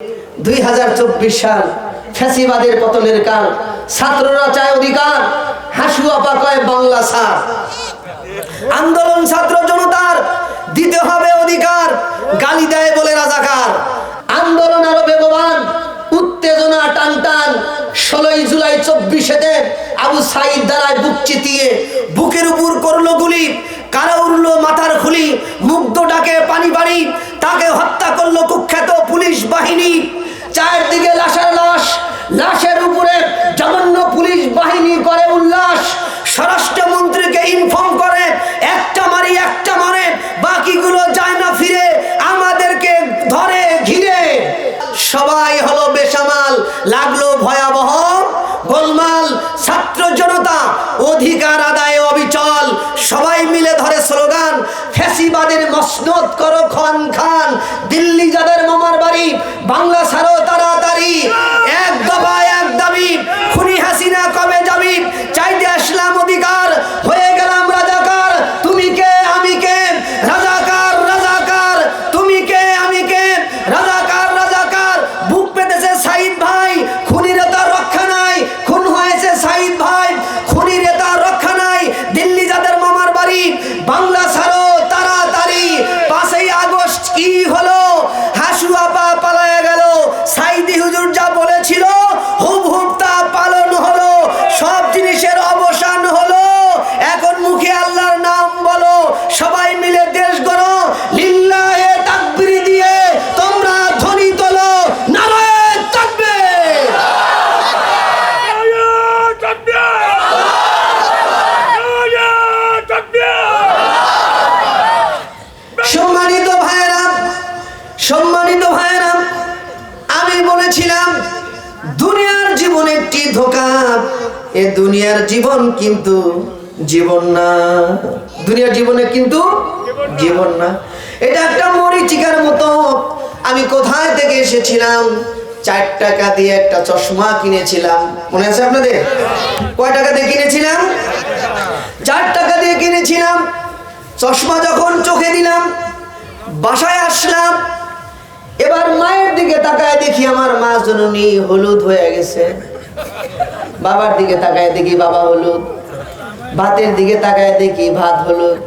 2024 সাল ফ্যাসিবাদের পতনের কাল। ছাত্ররা চায় অধিকার, হাসু আপা কয় বাংলা ছাড়। আন্দোলন ছাত্র জনতার, দিতে হবে অধিকার, গালি দেয় বলে রাজাকার। আন্দোলন আরো বেগবান, উত্তেজনা টান টান। 16 জুলাই 24-এতে আবু সাইদ দাঁড়ায় বুক চিতিয়ে, বুকের উপর করলো গুলি, কারা উড়লো মাথার খুলি, মুগ্ধ ডাকে পানি বাড়ি, তাকে হত্যা করলো কুখ্যাত পুলিশ বাহিনী। চারদিকে লাশের লাশ, লাশের উপরে জঘন্য পুলিশ বাহিনী করে উল্লাস। স্বরাষ্ট্রমন্ত্রীকে ইনফর্ম করে, একটা মারি একটা মারে, বাকিগুলো যায় না ফিরে, আমাদেরকে ধরে ঘিরে। সবাই হলো বেসামাল, লাগলো ভয়াবহ গোলমাল। ছাত্র জনতা অধিকার আদায়ে অবিচল, সবাই মিলে ধরে স্লোগান, ফ্যাসিবাদের মসনদ করো খান খান। দিল্লি যাদের মামার বাড়ি, বাংলা ছাড়ো তাড়াতাড়ি। এক দফা এক দাবি, খুনি হাসিনা কবে যাবি? চাইতে আসলাম অধিকার, হয়ে গেলাম রাজাকার। তুমি কে আমি কে, রাজাকার রাজাকার। তুমি কে আমি কে, রাজাকার রাজাকার। বুক পেতেছে সাইদ ভাই, খুনির তার রক্ষা নাই। খুন হয়েছে সাইদ ভাই, খুনির তার রক্ষা নাই। দিল্লি যাদের মামার বাড়ি, বাংলা ছাড়ো তাড়াতাড়ি। 5ই আগস্ট কি হলো? হাসু আপা পালায়া গেল। সাইদি হুজুর যা বলেছিল হুবহুব তা পালন হলো। সব জিনিসের অবসান হলো। এখন মুখে আল্লাহর নাম বলো, সবাই মিলে দেশ গড়ো। লিল্লাহে তাকবীর দিয়ে তোমরা ধ্বনি তোলো, নারায়ে তাকবীর। সম্মানিত ভাইয়েরা, সম্মানিত ভাইয়েরা, আমি বলেছিলাম দুনিয়ার জীবন একটি ধোঁকা। এ দুনিয়ার জীবন কিন্তু জীবন না। দুনিয়ার জীবনে কিন্তু জীবন না। এটা একটা মরীচিকার মতো। আমি কোথায় থেকে এসেছিলাম? 4 টাকা দিয়ে একটা চশমা কিনেছিলাম, মনে আছে আপনাদের? কয় টাকা দিয়ে কিনেছিলাম? 4 টাকা দিয়ে কিনেছিলাম। চশমা যখন চোখে দিলাম, বাসায় আসলাম, এবার মায়ের দিকে তাকায় দেখি আমার মা জননী হলুদ হয়ে গেছে। বাবার দিকে তাকায় দেখি বাবা হলুদ। ভাতের দিকে তাকায় দেখি ভাত হলুদ।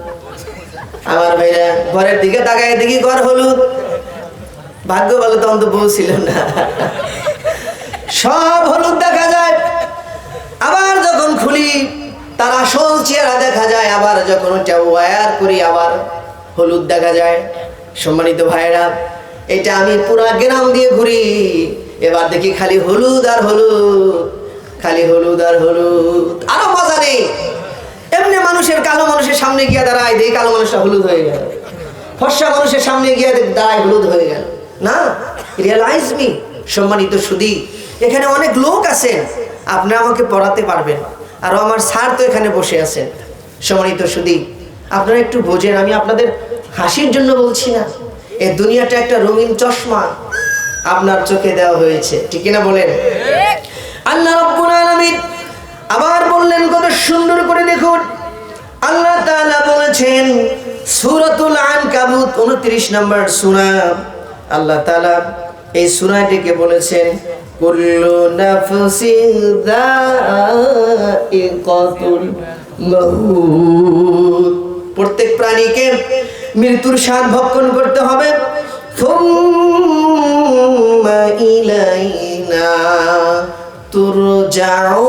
আমার ভাইরা ঘরের দিকে তাকায় দেখি ঘর হলুদ। ভাগ্য ভালো তখন তো বউ ছিল না, সব হলুদ দেখা যায়। আবার যখন খুলি তার আসল চেহারা দেখা যায়। আবার যখন ওটা ওয়্যার করি আবার হলুদ দেখা যায়। সম্মানিত ভাইরা, এটা আমি পুরা গ্রাম দিয়ে ঘুরি, এবার দেখি খালি হলুদ আর হলুদ, খালি হলুদ আর হলুদ। আরো মজা নেই, এমনি মানুষের কালো মানুষের সামনে গিয়ে দাঁড়ায়, দেখি কালো মানুষটা হলুদ হয়ে গেল। ফর্সা মানুষের সামনে গিয়ে দাঁড়ায়, হলুদ হয়ে গেল। না, রিয়েলাইজ মি। সম্মানিত সুধী, এখানে অনেক লোক আছেন, আপনি আমাকে পড়াতে পারবেন, আর আমার স্যার তো এখানে বসে আছেন। সম্মানিত সুধী, আপনারা একটু বোঝেন, আমি আপনাদের হাসির জন্য বলছি না। এই দুনিয়াটা একটা রঙিন চশমা আপনার চোখে দেওয়া হয়েছে, ঠিক না বলেন? আল্লাহ রাব্বুল আলামিন আবার বললেন, কত সুন্দর করে দেখুন। আল্লাহ তাআলা বলেছেন সূরাতুল আনকাবুত 29 নম্বর সূরা। আল্লাহ তাআলা এই সূরাটিকে বলেছেন কুল্লু নাফসিন যায়িকাতুল মাউত। প্রত্যেক প্রাণীকে মৃত্যুর স্বাদ ভক্ষণ করতে হবে। থুম্মা ইলাইনা তুরজাউন।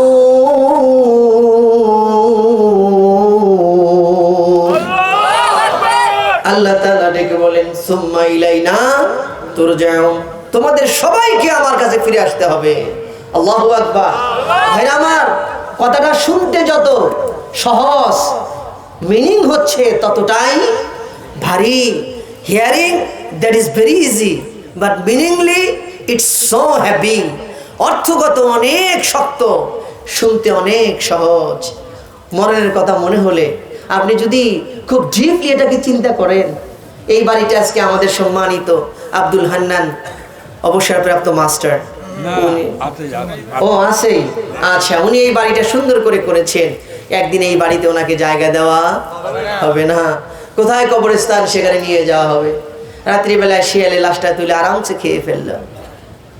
আল্লাহ তাআলা ডেকে বলেন সুম্মা ইলাইনা তুরজাউন, তোমাদের সবাইকে আমার কাছে ফিরে আসতে হবে। আল্লাহু আকবার। ভাইরা আমার, কথাটা শুনতে যত সহজ, মিনিং হচ্ছে ততটাই ভারী। Hearing that is very easy, but meaningly it's so heavy. অর্থগত অনেক শক্ত, শুনতে অনেক সহজ। মরণের কথা মনে হলে আপনি যদি খুব ডিপলি এটাকে চিন্তা করেন, এই বাড়িটা আজকে আমাদের সম্মানিত আব্দুল হান্নান অবসরপ্রাপ্ত মাস্টার, ও আছে, আচ্ছা, উনি এই বাড়িটা সুন্দর করে করেছেন। একদিন এই বাড়িতে ওনাকে জায়গা দেওয়া হবে না। কোথায় কবরস্থান, সেখানে নিয়ে যাওয়া হবে। রাত্রিবেলায় শিয়ালে লাশটা তুলে আরামসে খেয়ে ফেললো।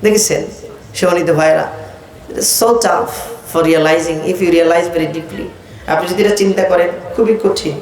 দেখেছেন সম্মানিত ভাইরা, so tough for realizing if you realize very deeply. আপনি যদি এটা চিন্তা করেন খুবই কঠিন।